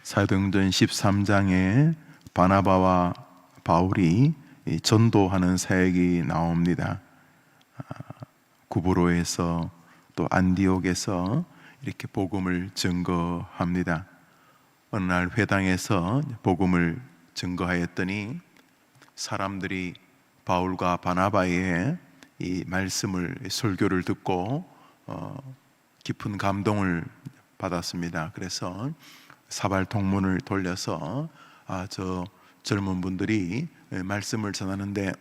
사도행전 13장에 바나바와 바울이 전도하는 사역이 나옵니다. 구브로에서 또 안디옥에서 이렇게 복음을 증거합니다. 어느 날 회당에서 복음을 증거하였더니 사람들이 바울과 바나바의 이 말씀을, 설교를 듣고 깊은 감동을 받았습니다. 그래서 사발 통문을 돌려서 저 젊은 분들이 말씀을 전하는데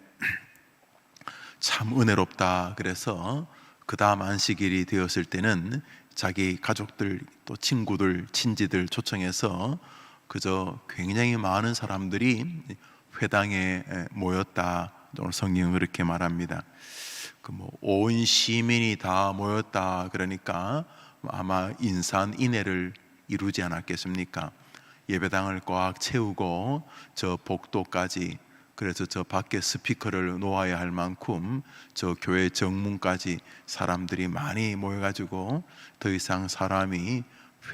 참 은혜롭다. 그래서 그 다음 안식일이 되었을 때는 자기 가족들, 또 친구들, 친지들 초청해서 그저 굉장히 많은 사람들이 회당에 모였다. 오늘 성경은 그렇게 말합니다. 온 시민이 다 모였다. 그러니까 아마 인산인해를 이루지 않았겠습니까? 예배당을 꽉 채우고 저 복도까지, 그래서 저 밖에 스피커를 놓아야 할 만큼 저 교회 정문까지 사람들이 많이 모여가지고 더 이상 사람이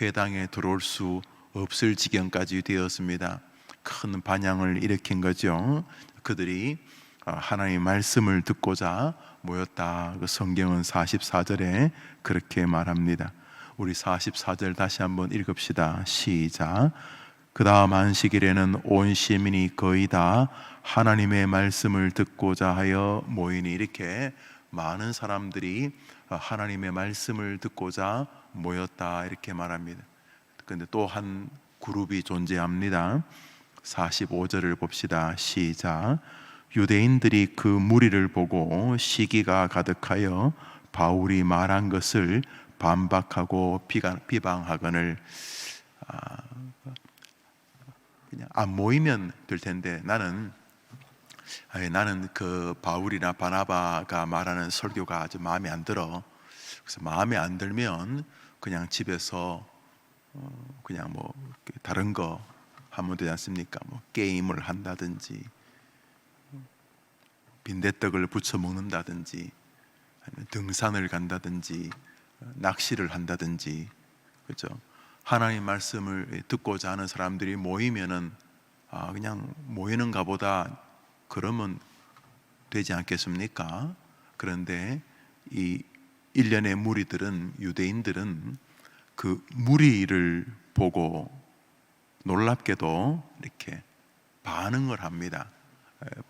회당에 들어올 수 없을 지경까지 되었습니다. 큰 반향을 일으킨 거죠. 그들이 하나님의 말씀을 듣고자 모였다. 그 성경은 44절에 그렇게 말합니다. 우리 44절 다시 한번 읽읍시다. 시작. 그 다음 안식일에는 온 시민이 거의 다 하나님의 말씀을 듣고자 하여 모이니, 이렇게 많은 사람들이 하나님의 말씀을 듣고자 모였다, 이렇게 말합니다. 그런데 또 한 그룹이 존재합니다. 45절을 봅시다. 시작. 유대인들이 그 무리를 보고 시기가 가득하여 바울이 말한 것을 반박하고 비방하거늘. 그냥 안 모이면 될 텐데 나는 그 바울이나 바나바가 말하는 설교가 아주 마음에 안 들어. 그래서 마음에 안 들면 그냥 집에서 그냥 다른 거 하면 되지 않습니까? 게임을 한다든지, 빈대떡을 부쳐 먹는다든지, 아니면 등산을 간다든지, 낚시를 한다든지, 그렇죠? 하나님 말씀을 듣고자 하는 사람들이 모이면은 그냥 모이는가 보다, 그러면 되지 않겠습니까? 그런데 이 일련의 무리들은, 유대인들은 그 무리를 보고 놀랍게도 이렇게 반응을 합니다.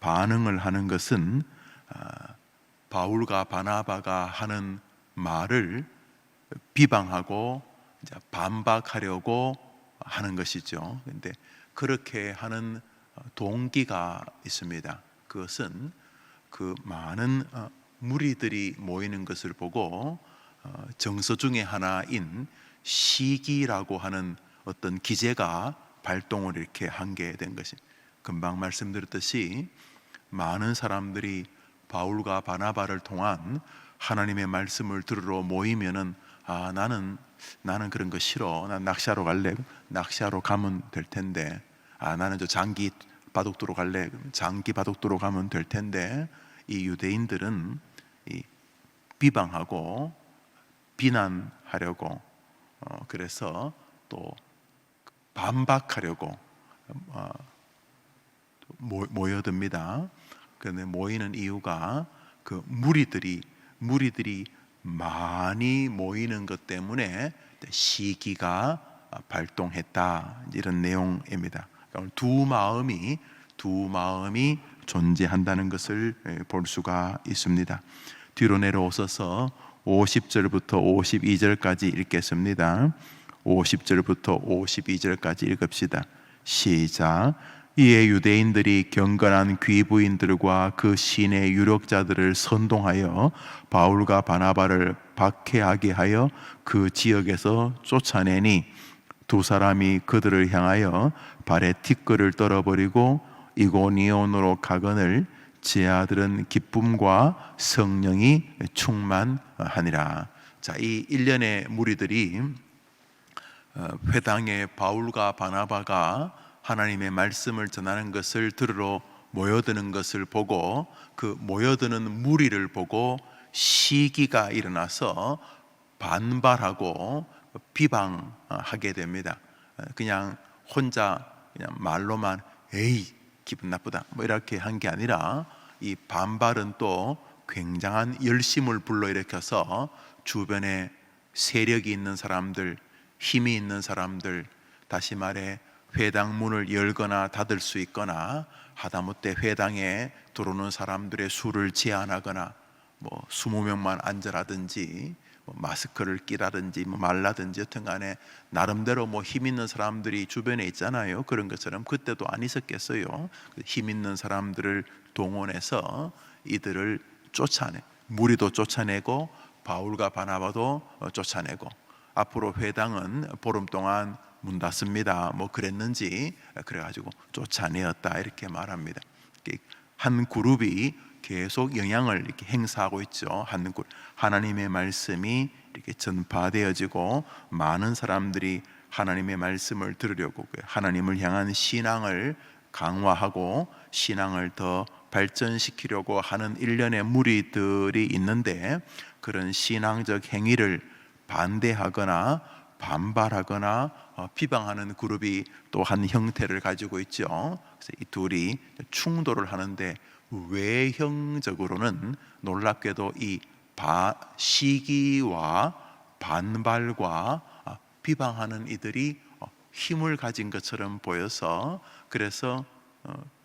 반응을 하는 것은 바울과 바나바가 하는 말을 비방하고 반박하려고 하는 것이죠. 그런데 그렇게 하는 동기가 있습니다. 그것은 그 많은 무리들이 모이는 것을 보고 정서 중에 하나인 시기라고 하는 어떤 기제가 발동을 이렇게 하게 된 것입니다. 금방 말씀드렸듯이 많은 사람들이 바울과 바나바를 통한 하나님의 말씀을 들으러 모이면은 나는 그런 거 싫어. 난 낚시하러 갈래. 낚시하러 가면 될 텐데. 나는 저 장기 바둑도로 갈래. 장기 바둑도로 가면 될 텐데. 이 유대인들은 비방하고 비난하려고, 그래서 또 반박하려고 모여듭니다. 그런데 모이는 이유가 그 무리들이 많이 모이는 것 때문에 시기가 발동했다, 이런 내용입니다. 그러니까 두 마음이 존재한다는 것을 볼 수가 있습니다. 뒤로 내려오셔서 50절부터 52절까지 읽겠습니다. 50절부터 52절까지 읽읍시다. 시작. 이에 유대인들이 경건한 귀부인들과 그 신의 유력자들을 선동하여 바울과 바나바를 박해하게 하여 그 지역에서 쫓아내니, 두 사람이 그들을 향하여 발에 티끌을 떨어버리고 이고니온으로 가거늘 제 아들은 기쁨과 성령이 충만하니라. 자, 이 일련의 무리들이 회당에 바울과 바나바가 하나님의 말씀을 전하는 것을 들으러 모여드는 것을 보고, 그 모여드는 무리를 보고 시기가 일어나서 반발하고 비방하게 됩니다. 그냥 혼자 그냥 말로만 에이 기분 나쁘다 뭐 이렇게 한 게 아니라 이 반발은 또 굉장한 열심을 불러일으켜서 주변에 세력이 있는 사람들, 힘이 있는 사람들, 다시 말해 회당 문을 열거나 닫을 수 있거나 하다못해 회당에 들어오는 사람들의 수를 제한하거나 뭐 20명만 앉으라든지 뭐 마스크를 끼라든지 뭐 말라든지 여튼 간에 나름대로 뭐 힘 있는 사람들이 주변에 있잖아요. 그런 것처럼 그때도 안 있었겠어요. 힘 있는 사람들을 동원해서 이들을 쫓아내, 무리도 쫓아내고 바울과 바나바도 쫓아내고, 앞으로 회당은 보름 동안 문 닫습니다 뭐 그랬는지 그래가지고 쫓아내었다 이렇게 말합니다. 한 그룹이 계속 영향을 이렇게 행사하고 있죠. 하나님의 말씀이 이렇게 전파되어지고 많은 사람들이 하나님의 말씀을 들으려고 하나님을 향한 신앙을 강화하고 신앙을 더 발전시키려고 하는 일련의 무리들이 있는데, 그런 신앙적 행위를 반대하거나 반발하거나 비방하는 그룹이 또 한 형태를 가지고 있죠. 그래서 이 둘이 충돌을 하는데, 외형적으로는 놀랍게도 이 시기와 반발과 비방하는 이들이 힘을 가진 것처럼 보여서, 그래서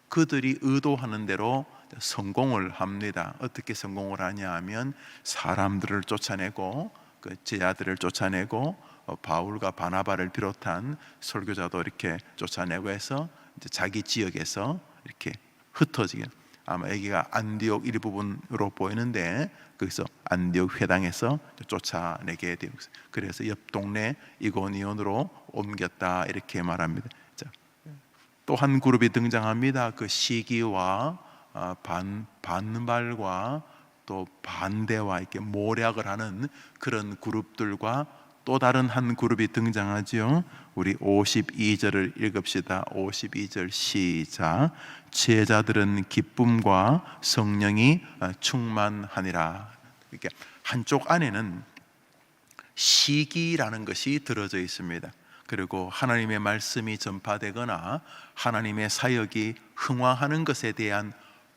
그들이 의도하는 대로 성공을 합니다. 어떻게 성공을 하냐 하면 사람들을 쫓아내고 그 제자들을 쫓아내고 바울과 바나바를 비롯한 설교자도 이렇게 쫓아내고 해서 이제 자기 지역에서 이렇게 흩어지게, 아마 여기가 안디옥 일부분으로 보이는데 거기서 안디옥 회당에서 쫓아내게 되고, 그래서 옆 동네 이고니온으로 옮겼다 이렇게 말합니다. 또 한 그룹이 등장합니다. 그 시기와 반발과 또 반대와 이렇게 모략을 하는 그런 그룹들과 또 다른 한 그룹이 등장하지요. 우리 52절을 읽읍시다. 52절 시작. 제자들은 기쁨과 성령이 충만하니라. 이렇게 한쪽 안에는 시기라는 것이 들어져 있습니다. 그리고 하나님의 말씀이 전파되거나 하나님의 사역이 흥황하는 것에 대한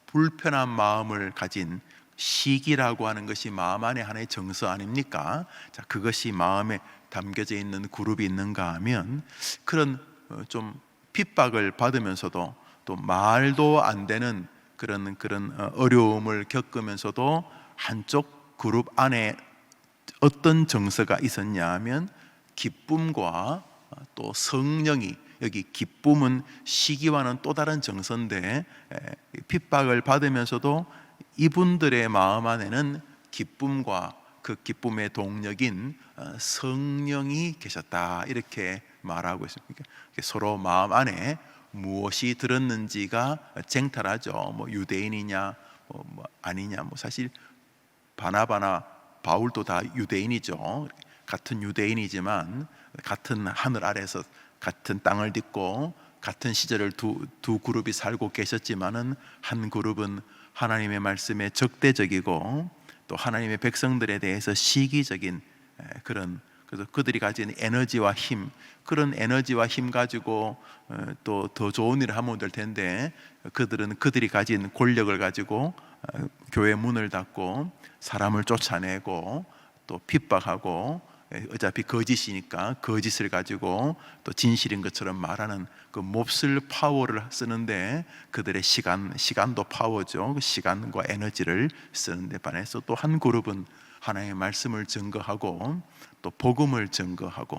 불편한 마음을 가진 시기라고 하는 것이 마음 안에 하나의 정서 아닙니까? 자, 그것이 마음에 담겨져 있는 그룹이 있는가 하면, 그런 좀 핍박을 받으면서도 또 말도 안 되는 그런 어려움을 겪으면서도 한쪽 그룹 안에 어떤 정서가 있었냐 하면 기쁨과 또 성령이, 여기 기쁨은 시기와는 또 다른 정서인데, 핍박을 받으면서도 이분들의 마음 안에는 기쁨과 그 기쁨의 동력인 성령이 계셨다 이렇게 말하고 있습니다. 서로 마음 안에 무엇이 들었는지가 쟁탈하죠. 뭐 유대인이냐 뭐 아니냐, 뭐 사실 바나바나 바울도 다 유대인이죠. 같은 유대인이지만 같은 하늘 아래서 같은 땅을 딛고 같은 시절을 두 그룹이 살고 계셨지만은, 한 그룹은 하나님의 말씀에 적대적이고 또 하나님의 백성들에 대해서 시기적인 그런, 그래서 그들이 가진 에너지와 힘, 그런 에너지와 힘 가지고 또 더 좋은 일을 하면 될 텐데, 그들은 그들이 가진 권력을 가지고 교회 문을 닫고 사람을 쫓아내고 또 핍박하고, 어차피 거짓이니까 거짓을 가지고 또 진실인 것처럼 말하는 그 몹쓸 파워를 쓰는데, 그들의 시간도 파워죠. 그 시간과 에너지를 쓰는데 반해서 또 한 그룹은 하나님의 말씀을 증거하고 또 복음을 증거하고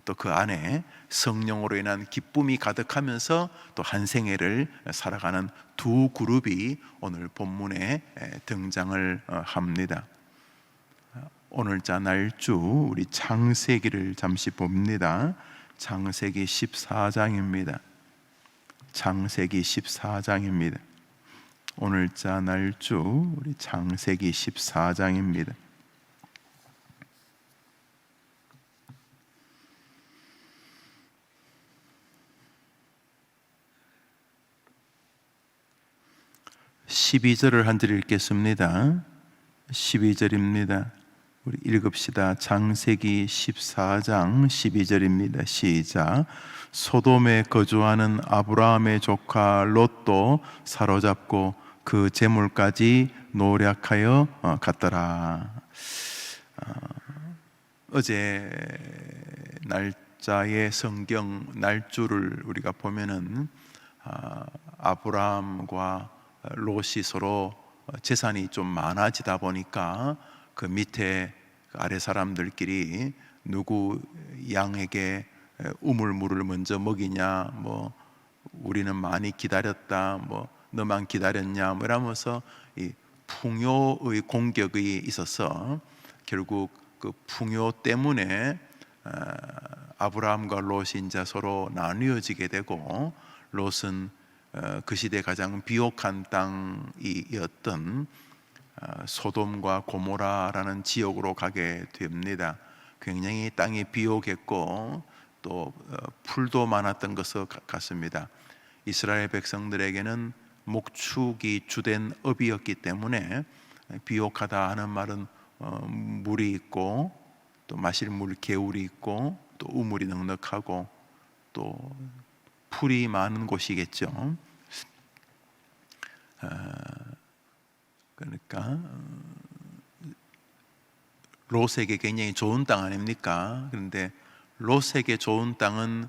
또 그 안에 성령으로 인한 기쁨이 가득하면서 또 한 생애를 살아가는 두 그룹이 오늘 본문에 등장을 합니다. 오늘자 날주 우리 창세기를 잠시 봅니다. 창세기 14장입니다. 창세기 14장입니다. 오늘자 날주 우리 창세기 14장입니다. (12절을) 한 절 읽겠습니다. 12절입니다. 우리 읽읍시다. 창세기 14장 12절입니다. 시작. 소돔에 거주하는 아브라함의 조카 롯도 사로잡고 그 재물까지 노략하여 갔더라. 어제 날짜의 성경 날줄을 우리가 보면은 아브라함과 롯이 서로 재산이 좀 많아지다 보니까 그 밑에 아래 사람들끼리 누구 양에게 우물물을 먼저 먹이냐, 뭐 우리는 많이 기다렸다, 뭐 너만 기다렸냐, 뭐 이러면서 이 풍요의 공격이 있어서 결국 그 풍요 때문에 아브라함과 롯이 이제 서로 나뉘어지게 되고, 롯은 그 시대 가장 비옥한 땅이었던 소돔과 고모라라는 지역으로 가게 됩니다. 굉장히 땅이 비옥했고 또 풀도 많았던 것과 같습니다. 이스라엘 백성들에게는 목축이 주된 업이었기 때문에 비옥하다 하는 말은 물이 있고 또 마실 물 개울이 있고 또 우물이 넉넉하고 또 풀이 많은 곳이겠죠. 그러니까 롯에게 굉장히 좋은 땅 아닙니까? 그런데 롯에게 좋은 땅은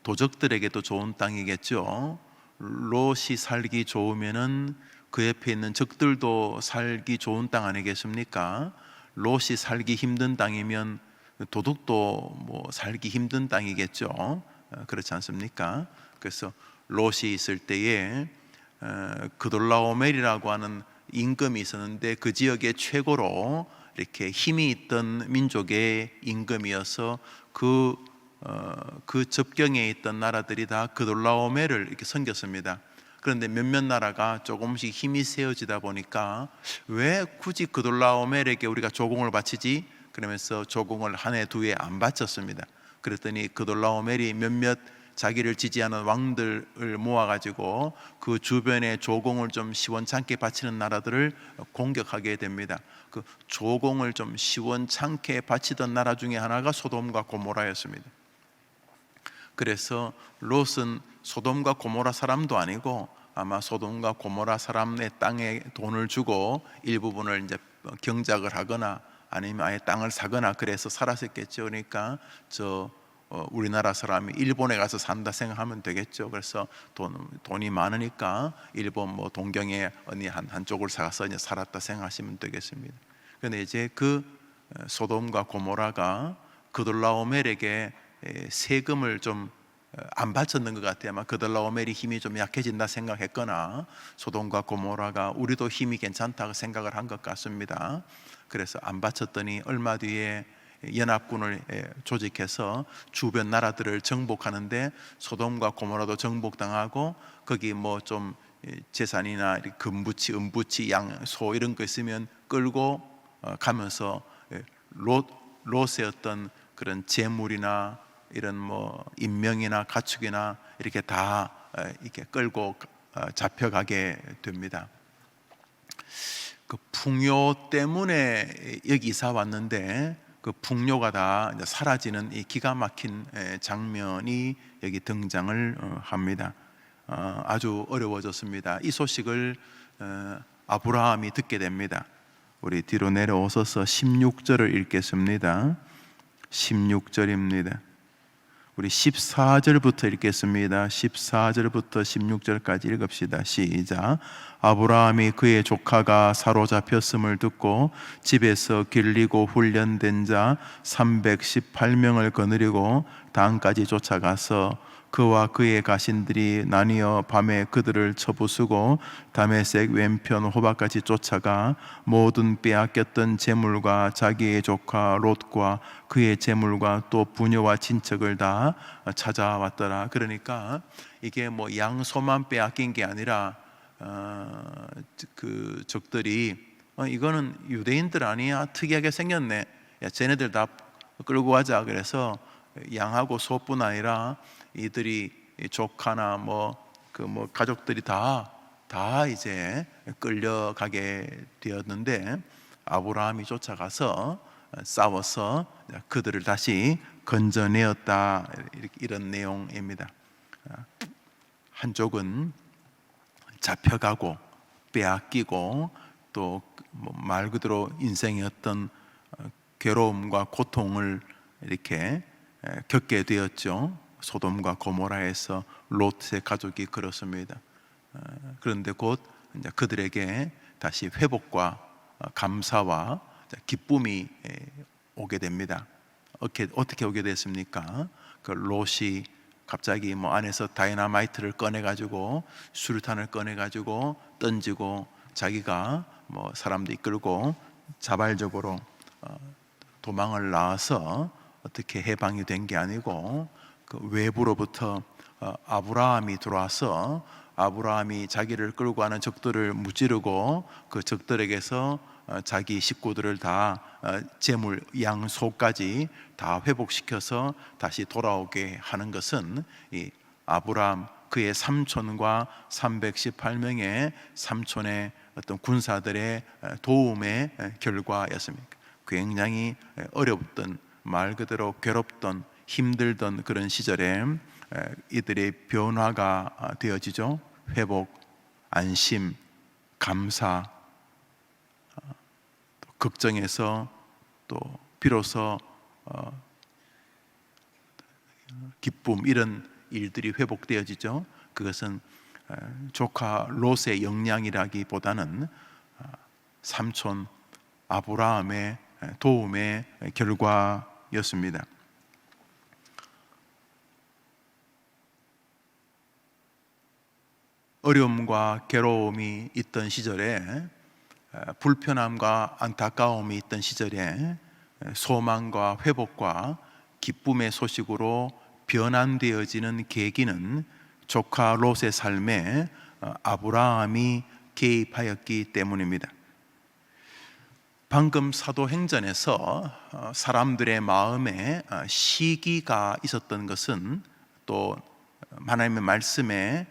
도적들에게도 좋은 땅이겠죠. 롯이 살기 좋으면은 그 옆에 있는 적들도 살기 좋은 땅 아니겠습니까? 롯이 살기 힘든 땅이면 도둑도 뭐 살기 힘든 땅이겠죠. 그렇지 않습니까? 그래서 롯이 있을 때에 그돌라오멜이라고 하는 임금이 있었는데 그 지역의 최고로 이렇게 힘이 있던 민족의 임금이어서 그 접경에 있던 나라들이 다 그돌라오멜을 이렇게 섬겼습니다. 그런데 몇몇 나라가 조금씩 힘이 세워지다 보니까 왜 굳이 그돌라오멜에게 우리가 조공을 바치지? 그러면서 조공을 한 해 두 해 안 바쳤습니다. 그랬더니 그돌라오멜이 몇몇 자기를 지지하는 왕들을 모아가지고 그 주변에 조공을 좀 시원찮게 바치는 나라들을 공격하게 됩니다. 그 조공을 좀 시원찮게 바치던 나라 중에 하나가 소돔과 고모라였습니다. 그래서 롯은 소돔과 고모라 사람도 아니고 아마 소돔과 고모라 사람의 땅에 돈을 주고 일부분을 이제 경작을 하거나 아니면 아예 땅을 사거나 그래서 살았었겠죠. 그러니까 우리나라 사람이 일본에 가서 산다 생각하면 되겠죠. 그래서 돈이 많으니까 일본 뭐 동경에 어느 한쪽을 사서 이제 살았다 생각하시면 되겠습니다. 그런데 이제 그 소돔과 고모라가 그돌라오멜에게 세금을 좀 안 바쳤는 것 같아요. 아마 그돌라오멜이 힘이 좀 약해진다 생각했거나 소돔과 고모라가 우리도 힘이 괜찮다고 생각을 한 것 같습니다. 그래서 안 바쳤더니 얼마 뒤에 연합군을 조직해서 주변 나라들을 정복하는데 소돔과 고모라도 정복당하고 거기 뭐 좀 재산이나 금부치, 은부치, 양, 소 이런 거 있으면 끌고 가면서 롯의 어떤 그런 재물이나 이런 뭐 인명이나 가축이나 이렇게 다 이렇게 끌고 잡혀가게 됩니다. 그 풍요 때문에 여기 이사 왔는데 그 풍요가 다 사라지는 이 기가 막힌 장면이 여기 등장을 합니다. 아주 어려워졌습니다. 이 소식을 아브라함이 듣게 됩니다. 우리 뒤로 내려오셔서 16절을 읽겠습니다. 16절입니다. 우리 14절부터 읽겠습니다. 14절부터 16절까지 읽읍시다. 시작. 아브라함이 그의 조카가 사로잡혔음을 듣고 집에서 길리고 훈련된 자 318명을 거느리고 단까지 쫓아가서 그와 그의 가신들이 나뉘어 밤에 그들을 쳐부수고 다메섹 왼편 호박까지 쫓아가 모든 빼앗겼던 재물과 자기의 조카 롯과 그의 재물과 또 부녀와 친척을 다 찾아왔더라. 그러니까 이게 뭐 양소만 빼앗긴 게 아니라 그 적들이 이거는 유대인들 아니야? 특이하게 생겼네. 야, 쟤네들 다 끌고 가자. 그래서 양하고 소뿐 아니라 이들이 조카나 뭐 가족들이 다 이제 끌려가게 되었는데 아브라함이 쫓아가서 싸워서 그들을 다시 건져내었다. 이런 내용입니다. 한쪽은 잡혀가고 빼앗기고 또 말 그대로 인생의 어떤 괴로움과 고통을 이렇게 겪게 되었죠. 소돔과 고모라에서 롯의 가족이 그렇습니다. 그런데 곧 이제 그들에게 다시 회복과 감사와 기쁨이 오게 됩니다. 어떻게 오게 됐습니까? 그 롯이 갑자기 안에서 다이너마이트를 꺼내가지고 수류탄을 꺼내가지고 던지고 자기가 사람도 이끌고 자발적으로 도망을 나와서 어떻게 해방이 된 게 아니고 그 외부로부터 아브라함이 들어와서 아브라함이 자기를 끌고 가는 적들을 무찌르고 그 적들에게서 자기 식구들을 다 재물, 양, 소까지 다 회복시켜서 다시 돌아오게 하는 것은 이 아브라함 그의 삼촌과 318명의 삼촌의 어떤 군사들의 도움의 결과였습니다. 굉장히 어렵던, 말 그대로 괴롭던, 힘들던 그런 시절에 이들의 변화가 되어지죠. 회복, 안심, 감사, 걱정에서 또 비로소 기쁨, 이런 일들이 회복되어지죠. 그것은 조카 롯의 역량이라기보다는 삼촌 아브라함의 도움의 결과였습니다. 어려움과 괴로움이 있던 시절에, 불편함과 안타까움이 있던 시절에 소망과 회복과 기쁨의 소식으로 변환되어지는 계기는 조카 롯의 삶에 아브라함이 개입하였기 때문입니다. 방금 사도행전에서 사람들의 마음에 시기가 있었던 것은, 또 하나님의 말씀에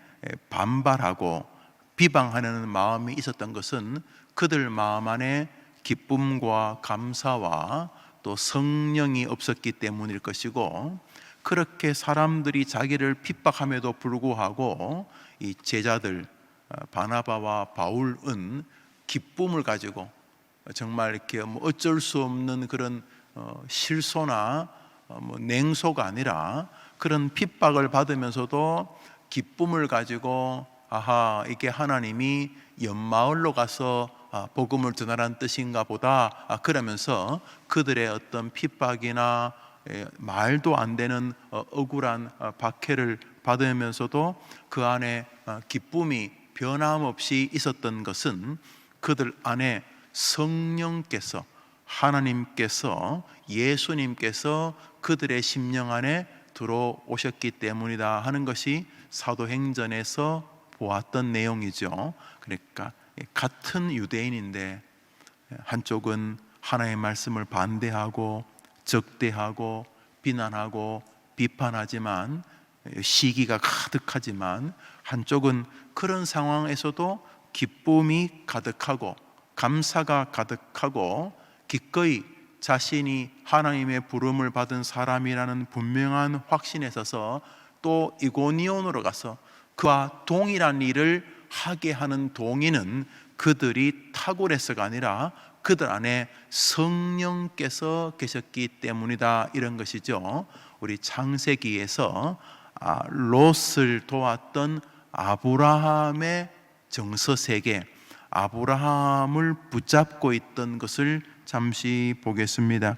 반발하고 비방하는 마음이 있었던 것은 그들 마음 안에 기쁨과 감사와 또 성령이 없었기 때문일 것이고, 그렇게 사람들이 자기를 핍박함에도 불구하고 이 제자들 바나바와 바울은 기쁨을 가지고 정말 이렇게 어쩔 수 없는 그런 실소나 냉소가 아니라 그런 핍박을 받으면서도 기쁨을 가지고, 아하, 이게 하나님이 연마을로 가서 복음을 전하라는 뜻인가 보다, 그러면서 그들의 어떤 핍박이나 말도 안 되는 억울한 박해를 받으면서도 그 안에 기쁨이 변함없이 있었던 것은 그들 안에 성령께서, 하나님께서, 예수님께서 그들의 심령 안에 들어오셨기 때문이다 하는 것이 사도행전에서 보았던 내용이죠. 그러니까 같은 유대인인데 한쪽은 하나님의 말씀을 반대하고 적대하고 비난하고 비판하지만, 시기가 가득하지만, 한쪽은 그런 상황에서도 기쁨이 가득하고 감사가 가득하고 기꺼이 자신이 하나님의 부름을 받은 사람이라는 분명한 확신에 있어서 또 이고니온으로 가서 그와 동일한 일을 하게 하는 동의는 그들이 탁월해서가 아니라 그들 안에 성령께서 계셨기 때문이다, 이런 것이죠. 우리 창세기에서 롯을 도왔던 아브라함의 정서세계, 아브라함을 붙잡고 있던 것을 잠시 보겠습니다.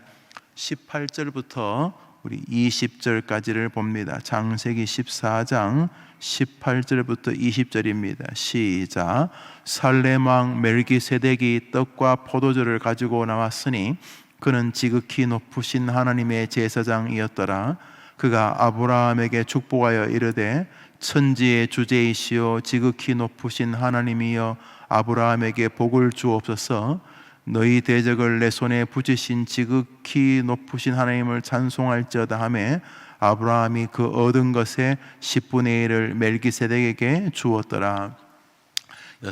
18절부터 우리 20절까지를 봅니다. 창세기 14장 18절부터 20절입니다. 시작. 살렘 왕 멜기세덱이 떡과 포도주를 가지고 나왔으니 그는 지극히 높으신 하나님의 제사장이었더라. 그가 아브라함에게 축복하여 이르되, 천지의 주제이시오 지극히 높으신 하나님이여 아브라함에게 복을 주옵소서. 너희 대적을 내 손에 붙이신 지극히 높으신 하나님을 찬송할지어다 하매 아브라함이 그 얻은 것의 10분의 1을 멜기세덱에게 주었더라.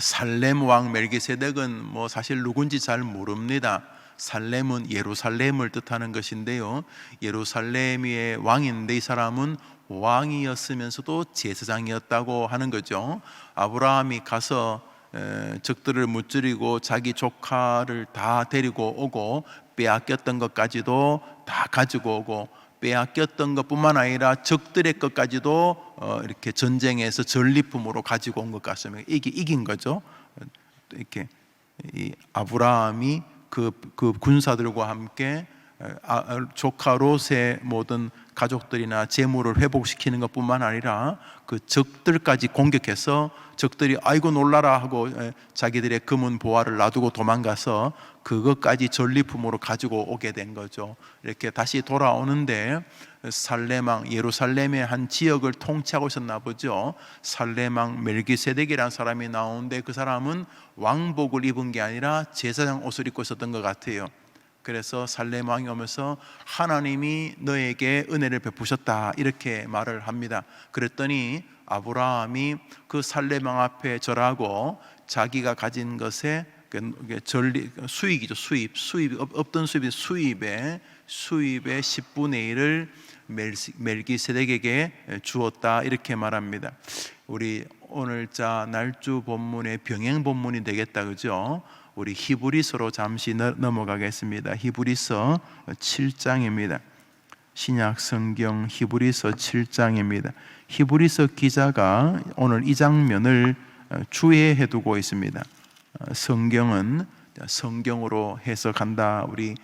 살렘 왕 멜기세덱은 사실 누군지 잘 모릅니다. 살렘은 예루살렘을 뜻하는 것인데요, 예루살렘의 왕인데 이 사람은 왕이었으면서도 제사장이었다고 하는 거죠. 아브라함이 가서 적들을 무찌르고 자기 조카를 다 데리고 오고 빼앗겼던 것까지도 다 가지고 오고, 빼앗겼던 것뿐만 아니라 적들의 것까지도 이렇게 전쟁에서 전리품으로 가지고 온 것 같습니다. 이긴 거죠. 이렇게 이 아브라함이 그 군사들과 함께 조카 롯의 모든 가족들이나 재물을 회복시키는 것뿐만 아니라 그 적들까지 공격해서 적들이 아이고 놀라라 하고 자기들의 금은 보화를 놔두고 도망가서 그것까지 전리품으로 가지고 오게 된 거죠. 이렇게 다시 돌아오는데 살레망, 예루살렘의 한 지역을 통치하고 있었나 보죠. 살레망 멜기세덱이라는 사람이 나오는데 그 사람은 왕복을 입은 게 아니라 제사장 옷을 입고 있었던 것 같아요. 그래서 살렘 왕이 오면서 하나님이 너에게 은혜를 베푸셨다 이렇게 말을 합니다. 그랬더니 아브라함이 그 살렘 왕 앞에 절하고 자기가 가진 것에 수익이죠. 수입 없던 수입의 10분의 1을 멜기세덱에게 주었다 이렇게 말합니다. 우리 오늘자 날주 본문의 병행 본문이 되겠다, 그죠? 우리 히브리서로 잠시 넘어가겠습니다. 히브리서 7장입니다. 신약 성경 히브리서 7장입니다. 히브리서 기자가 오늘 이 장면을 주의해 두고 있습니다. 성경은 성경으로 해석한다, 우리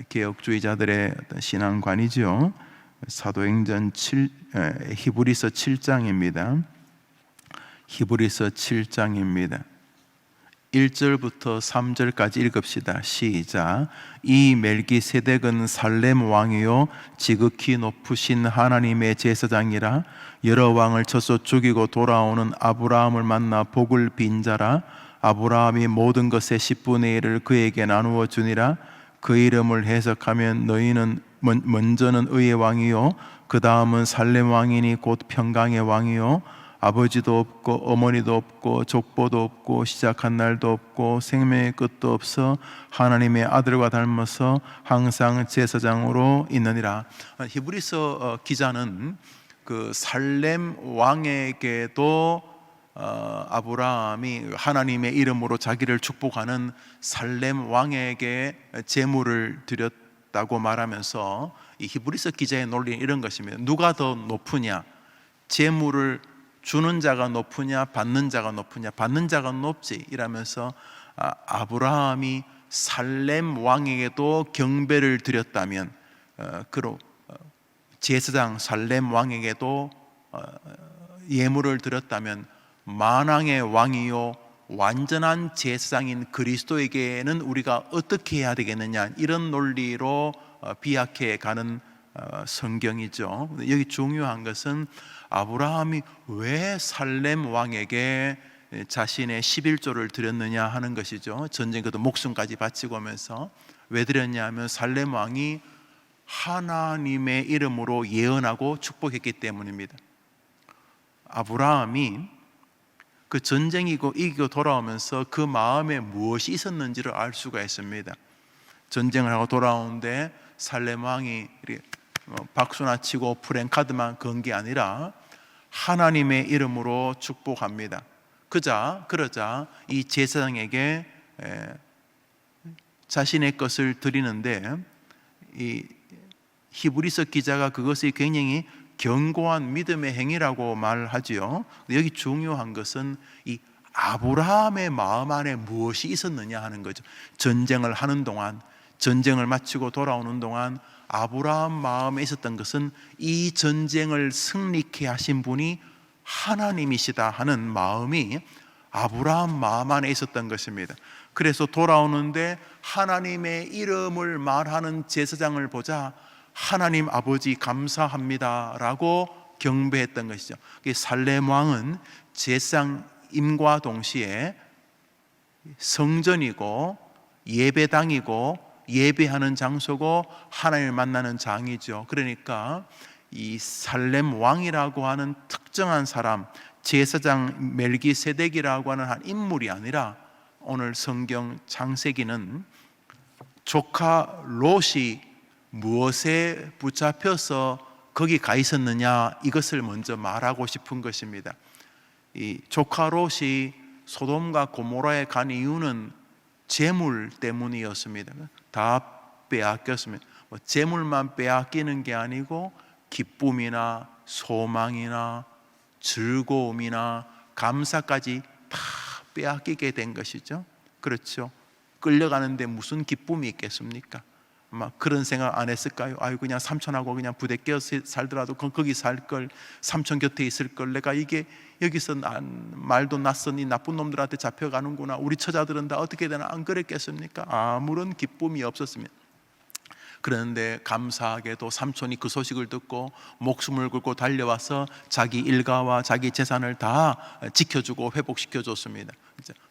개혁주의자들의 신앙관이죠. 사도행전 히브리서 7장입니다. 히브리서 7장입니다. 1절부터 3절까지 읽읍시다. 시작. 이 멜기세덱은 살렘 왕이요 지극히 높으신 하나님의 제사장이라. 여러 왕을 쳐서 죽이고 돌아오는 아브라함을 만나 복을 빈 자라. 아브라함이 모든 것의 10분의 1을 그에게 나누어 주니라. 그 이름을 해석하면 너희는 먼저는 의의 왕이요 그 다음은 살렘 왕이니 곧 평강의 왕이요 아버지도 없고 어머니도 없고 족보도 없고 시작한 날도 없고 생명의 끝도 없어 하나님의 아들과 닮아서 항상 제사장으로 있느니라. 히브리서 기자는 그 살렘 왕에게도 아브라함이 하나님의 이름으로 자기를 축복하는 살렘 왕에게 제물을 드렸다고 말하면서 이 히브리서 기자의 논리는 이런 것입니다. 누가 더 높으냐? 제물을 주는 자가 높으냐 받는 자가 높으냐? 받는 자가 높지 이라면서 아브라함이 살렘 왕에게도 경배를 드렸다면 그로 제사장 살렘 왕에게도 예물을 드렸다면 만왕의 왕이요 완전한 제사장인 그리스도에게는 우리가 어떻게 해야 되겠느냐, 이런 논리로 비약해 가는 성경이죠. 여기 중요한 것은 아브라함이 왜 살렘 왕에게 자신의 11조를 드렸느냐 하는 것이죠. 전쟁에도 목숨까지 바치고 오면서 왜 드렸냐 하면 살렘 왕이 하나님의 이름으로 예언하고 축복했기 때문입니다. 아브라함이 그 전쟁이고 이기고 돌아오면서 그 마음에 무엇이 있었는지를 알 수가 있습니다. 전쟁을 하고 돌아오는데 살렘 왕이 박수나 치고 프랭카드만 건 게 아니라 하나님의 이름으로 축복합니다. 그러자 이 제사장에게 자신의 것을 드리는데 이 히브리서 기자가 그것이 굉장히 견고한 믿음의 행위라고 말하지요. 여기 중요한 것은 이 아브라함의 마음 안에 무엇이 있었느냐 하는 거죠. 전쟁을 하는 동안, 전쟁을 마치고 돌아오는 동안 아브라함 마음에 있었던 것은 이 전쟁을 승리케 하신 분이 하나님이시다 하는 마음이 아브라함 마음 안에 있었던 것입니다. 그래서 돌아오는데 하나님의 이름을 말하는 제사장을 보자 하나님 아버지 감사합니다 라고 경배했던 것이죠. 살렘 왕은 제사장임과 동시에 성전이고 예배당이고 예배하는 장소고 하나님을 만나는 장이죠. 그러니까 이 살렘 왕이라고 하는 특정한 사람, 제사장 멜기세덱이라고 하는 한 인물이 아니라 오늘 성경 창세기는 조카 롯이 무엇에 붙잡혀서 거기 가 있었느냐, 이것을 먼저 말하고 싶은 것입니다. 이 조카 롯이 소돔과 고모라에 간 이유는 재물 때문이었습니다. 다 빼앗겼습니다. 재물만 빼앗기는 게 아니고 기쁨이나 소망이나 즐거움이나 감사까지 다 빼앗기게 된 것이죠. 그렇죠. 끌려가는데 무슨 기쁨이 있겠습니까? 아마 그런 생각 안 했을까요? 아유, 그냥 삼촌하고 그냥 부대껴 살더라도 거기 살 걸, 삼촌 곁에 있을 걸, 내가 이게 여기서 말도 낯선 이 나쁜 놈들한테 잡혀가는구나, 우리 처자들은 다 어떻게 되나, 안 그랬겠습니까? 아무런 기쁨이 없었습니다. 그런데 감사하게도 삼촌이 그 소식을 듣고 목숨을 걸고 달려와서 자기 일가와 자기 재산을 다 지켜주고 회복시켜 줬습니다.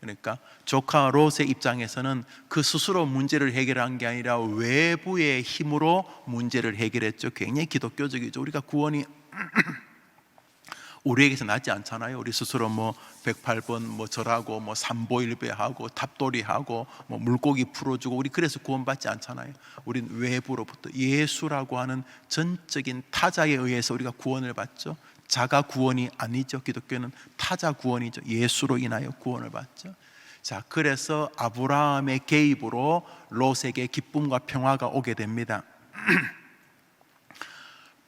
그러니까 조카 롯의 입장에서는 그 스스로 문제를 해결한 게 아니라 외부의 힘으로 문제를 해결했죠. 굉장히 기독교적이죠. 우리가 구원이 우리에게서 나지 않잖아요. 우리 스스로 뭐 108번 뭐 절하고 뭐 삼보일배하고 탑돌이하고 뭐 물고기 풀어주고, 우리 그래서 구원받지 않잖아요. 우린 외부로부터 예수라고 하는 전적인 타자에 의해서 우리가 구원을 받죠. 자가 구원이 아니죠. 기독교는 타자 구원이죠. 예수로 인하여 구원을 받죠. 자, 그래서 아브라함의 개입으로 롯에게 기쁨과 평화가 오게 됩니다.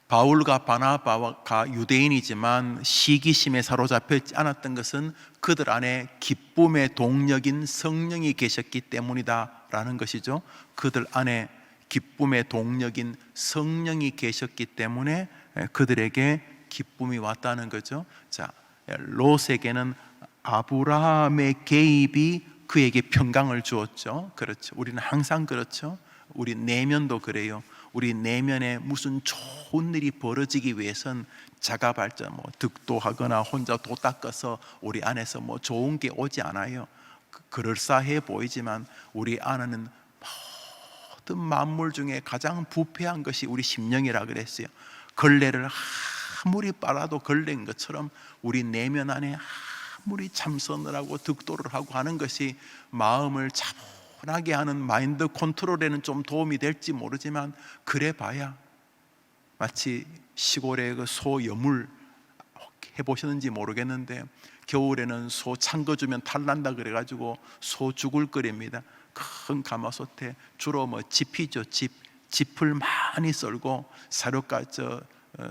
바울과 바나바가 유대인이지만 시기심에 사로잡혀 있지 않았던 것은 그들 안에 기쁨의 동력인 성령이 계셨기 때문이다라는 것이죠. 그들 안에 기쁨의 동력인 성령이 계셨기 때문에 그들에게 기쁨이 왔다는 거죠. 자, 롯에게는 아브라함의 개입이 그에게 평강을 주었죠. 그렇죠. 우리는 항상 그렇죠. 우리 내면도 그래요. 우리 내면에 무슨 좋은 일이 벌어지기 위해선 자가 발전, 뭐 득도하거나 혼자 도 닦아서 우리 안에서 뭐 좋은 게 오지 않아요. 그럴싸해 보이지만 우리 안에는 모든 만물 중에 가장 부패한 것이 우리 심령이라 그랬어요. 걸레를 아무리 빨아도 걸레인 것처럼 우리 내면 안에 아무리 참선을 하고 득도를 하고 하는 것이 마음을 차분하게 하는 마인드 컨트롤에는 좀 도움이 될지 모르지만, 그래 봐야 마치 시골의 그 소 여물 해보셨는지 모르겠는데, 겨울에는 소 찬 거 주면 탈난다 그래가지고 소 죽을 끓입니다. 큰 가마솥에 주로 뭐 짚이죠. 짚을 많이 썰고,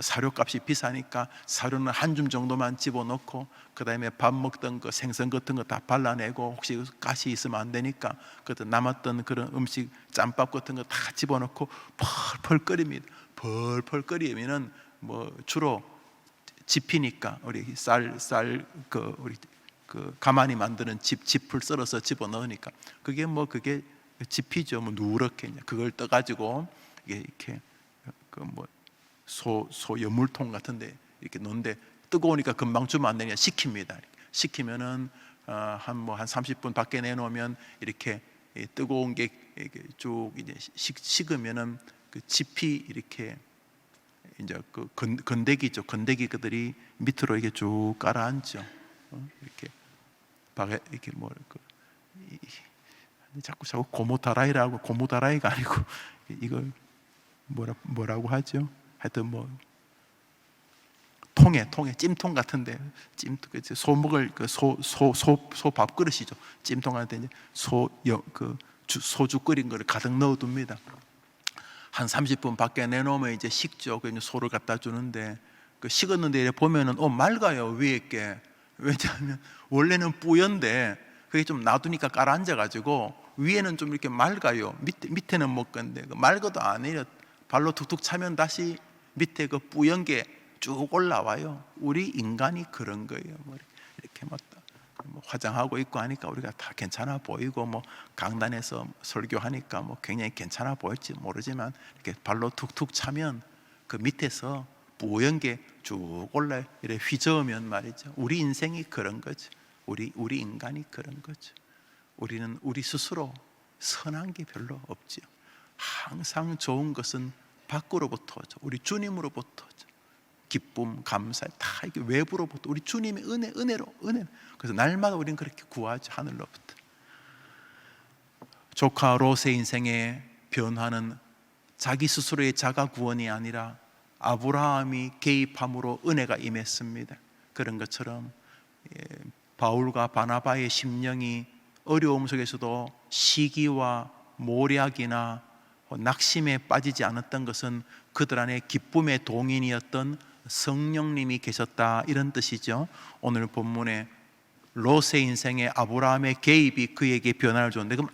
사료값이 비싸니까 사료는 한 줌 정도만 집어넣고, 그 다음에 밥 먹던 거 생선 같은 거 다 발라내고, 혹시 가시 있으면 안 되니까 그때 남았던 그런 음식 짬밥 같은 거 다 집어넣고 펄펄 끓입니다. 펄펄 끓이면은 뭐 주로 짚이니까 우리 우리 그 가만히 만드는 짚을 썰어서 집어넣으니까 그게 짚이죠. 뭐 누렇게 그걸 떠가지고 이게 이렇게 소 여물통 같은데 이렇게 넣는데, 뜨거우니까 금방 주면 안 되냐 식힙니다. 식히면은 한 30분 밖에 내놓으면 이렇게 뜨거운 게 쭉 이제 식으면은 그 짚이 이렇게 이제 그 건더기죠. 건더기들이 밑으로 이게 쭉 가라앉죠. 이렇게 자꾸 고무다라이라고, 고무다라이가 아니고 이걸 뭐라고 하죠? 하여튼 통에 찜통 같은데, 소 먹을 소 밥그릇이죠. 찜통한테 이제 소주 끓인 거를 가득 넣어둡니다. 한 30분 밖에 내놓으면 이제 식죠. 그 소를 갖다 주는데, 그 식었는데 보면은 맑아요, 위에 게. 왜냐하면 원래는 뿌연데 그게 좀 놔두니까 깔아앉아가지고 위에는 좀 이렇게 맑아요. 밑에는 못 건데 맑아도 아니에요. 발로 툭툭 차면 다시 밑에 그 뿌연 게 쭉 올라와요. 우리 인간이 그런 거예요. 이렇게 화장하고 있고 하니까 우리가 다 괜찮아 보이고, 강단에서 설교하니까 굉장히 괜찮아 보일지 모르지만, 이렇게 발로 툭툭 차면 그 밑에서 뿌연 게 쭉 올라 이렇게 휘저으면 말이죠. 우리 인생이 그런 거죠. 우리 인간이 그런 거죠. 우리는 우리 스스로 선한 게 별로 없죠. 항상 좋은 것은 밖으로부터 오죠. 우리 주님으로부터 오죠. 기쁨, 감사 다 이게 외부로부터, 우리 주님의 은혜로. 그래서 날마다 우리는 그렇게 구하죠. 하늘로부터. 조카 롯의 인생의 변화는 자기 스스로의 자가 구원이 아니라 아브라함이 개입함으로 은혜가 임했습니다. 그런 것처럼 바울과 바나바의 심령이 어려움 속에서도 시기와 모략이나 낙심에 빠지지 않았던 것은 그들 안에 기쁨의 동인이었던 성령님이 계셨다, 이런 뜻이죠. 오늘 본문에 롯의 인생에 아브라함의 개입이 그에게 변화를 줬는데, 그럼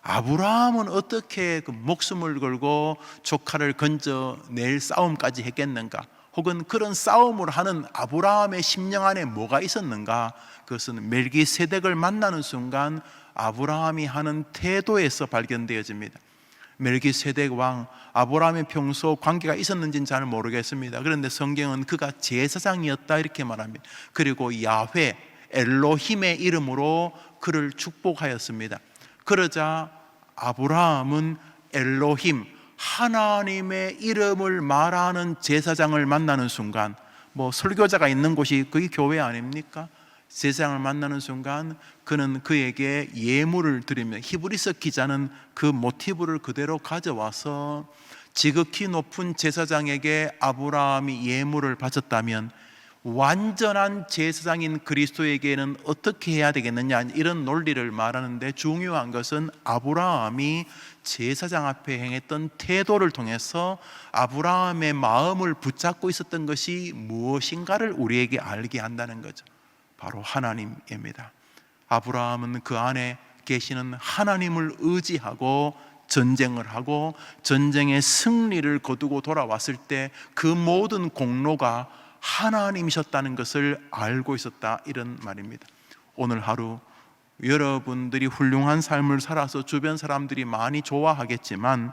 아브라함은 어떻게 그 목숨을 걸고 조카를 건져낼 싸움까지 했겠는가? 혹은 그런 싸움을 하는 아브라함의 심령 안에 뭐가 있었는가? 그것은 멜기세덱을 만나는 순간 아브라함이 하는 태도에서 발견되어집니다. 멜기세덱 왕, 아브라함의 평소 관계가 있었는지는 잘 모르겠습니다. 그런데 성경은 그가 제사장이었다 이렇게 말합니다. 그리고 야훼, 엘로힘의 이름으로 그를 축복하였습니다. 그러자 아브라함은 엘로힘, 하나님의 이름을 말하는 제사장을 만나는 순간, 설교자가 있는 곳이 그게 교회 아닙니까? 제사장을 만나는 순간 그는 그에게 예물을 드리며, 히브리서 기자는 그 모티브를 그대로 가져와서 지극히 높은 제사장에게 아브라함이 예물을 바쳤다면 완전한 제사장인 그리스도에게는 어떻게 해야 되겠느냐, 이런 논리를 말하는데, 중요한 것은 아브라함이 제사장 앞에 행했던 태도를 통해서 아브라함의 마음을 붙잡고 있었던 것이 무엇인가를 우리에게 알게 한다는 거죠. 바로 하나님입니다. 아브라함은 그 안에 계시는 하나님을 의지하고 전쟁을 하고 전쟁의 승리를 거두고 돌아왔을 때 그 모든 공로가 하나님이셨다는 것을 알고 있었다, 이런 말입니다. 오늘 하루 여러분들이 훌륭한 삶을 살아서 주변 사람들이 많이 좋아하겠지만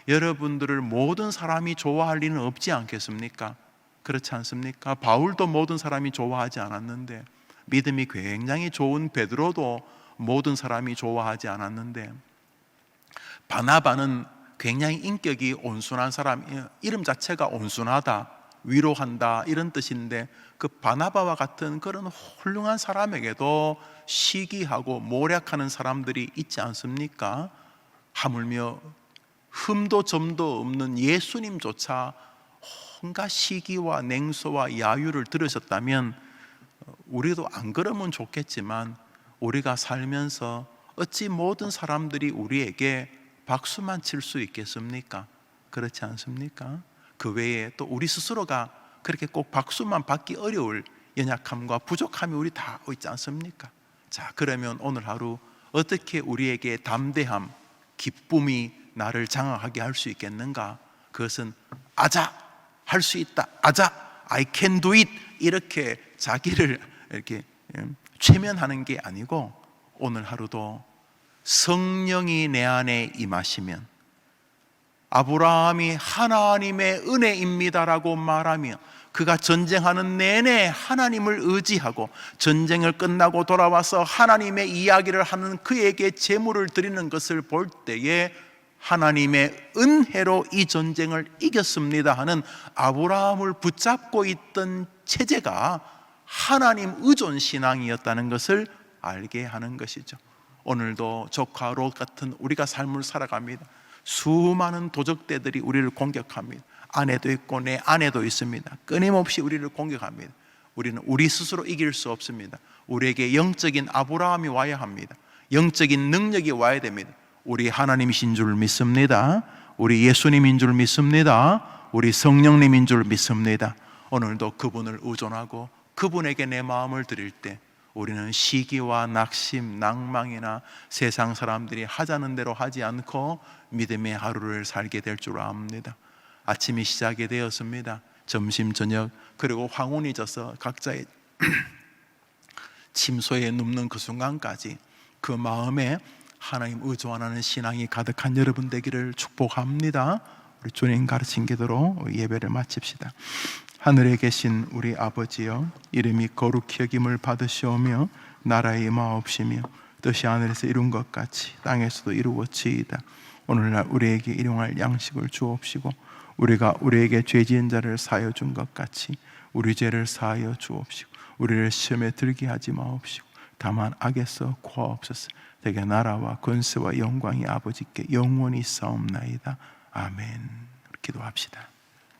여러분들을 모든 사람이 좋아할 리는 없지 않겠습니까? 그렇지 않습니까? 바울도 모든 사람이 좋아하지 않았는데, 믿음이 굉장히 좋은 베드로도 모든 사람이 좋아하지 않았는데, 바나바는 굉장히 인격이 온순한 사람, 이름 자체가 온순하다, 위로한다, 이런 뜻인데, 그 바나바와 같은 그런 훌륭한 사람에게도 시기하고 모략하는 사람들이 있지 않습니까? 하물며 흠도 점도 없는 예수님조차 온갖 시기와 냉소와 야유를 들으셨다면 우리도 안 그러면 좋겠지만, 우리가 살면서 어찌 모든 사람들이 우리에게 박수만 칠 수 있겠습니까? 그렇지 않습니까? 그 외에 또 우리 스스로가 그렇게 꼭 박수만 받기 어려울 연약함과 부족함이 우리 다 있지 않습니까? 자, 그러면 오늘 하루 어떻게 우리에게 담대함, 기쁨이 나를 장악하게 할 수 있겠는가? 그것은 아자, 할 수 있다, 아자, I can do it, 이렇게 자기를 이렇게 최면하는 게 아니고, 오늘 하루도 성령이 내 안에 임하시면, 아브라함이 하나님의 은혜입니다라고 말하며 그가 전쟁하는 내내 하나님을 의지하고 전쟁을 끝나고 돌아와서 하나님의 이야기를 하는 그에게 제물을 드리는 것을 볼 때에 하나님의 은혜로 이 전쟁을 이겼습니다 하는 아브라함을 붙잡고 있던 체제가 하나님 의존 신앙이었다는 것을 알게 하는 것이죠. 오늘도 조카 롯 같은 우리가 삶을 살아갑니다. 수많은 도적대들이 우리를 공격합니다. 아내도 있고 내 아내도 있습니다. 끊임없이 우리를 공격합니다. 우리는 우리 스스로 이길 수 없습니다. 우리에게 영적인 아브라함이 와야 합니다. 영적인 능력이 와야 됩니다. 우리 하나님이신 줄 믿습니다. 우리 예수님인 줄 믿습니다. 우리 성령님인 줄 믿습니다. 오늘도 그분을 의존하고 그분에게 내 마음을 드릴 때 우리는 시기와 낙심, 낭망이나 세상 사람들이 하자는 대로 하지 않고 믿음의 하루를 살게 될 줄 압니다. 아침이 시작이 되었습니다. 점심, 저녁, 그리고 황혼이 져서 각자의 침소에 눕는 그 순간까지 그 마음에 하나님 의존하는 신앙이 가득한 여러분 되기를 축복합니다. 우리 주님 가르친 기도로 예배를 마칩시다. 하늘에 계신 우리 아버지여, 이름이 거룩히 여김을 받으시오며 나라의 임하옵시며 뜻이 하늘에서 이룬 것 같이 땅에서도 이루어지이다. 오늘날 우리에게 일용할 양식을 주옵시고 우리가 우리에게 죄 지은 자를 사하여 준 것 같이 우리 죄를 사하여 주옵시고 우리를 시험에 들게 하지 마옵시고 다만 악에서 구하옵소서. 내게 나라와 권세와 영광이 아버지께 영원히 있사옵나이다. 아멘. 기도합시다.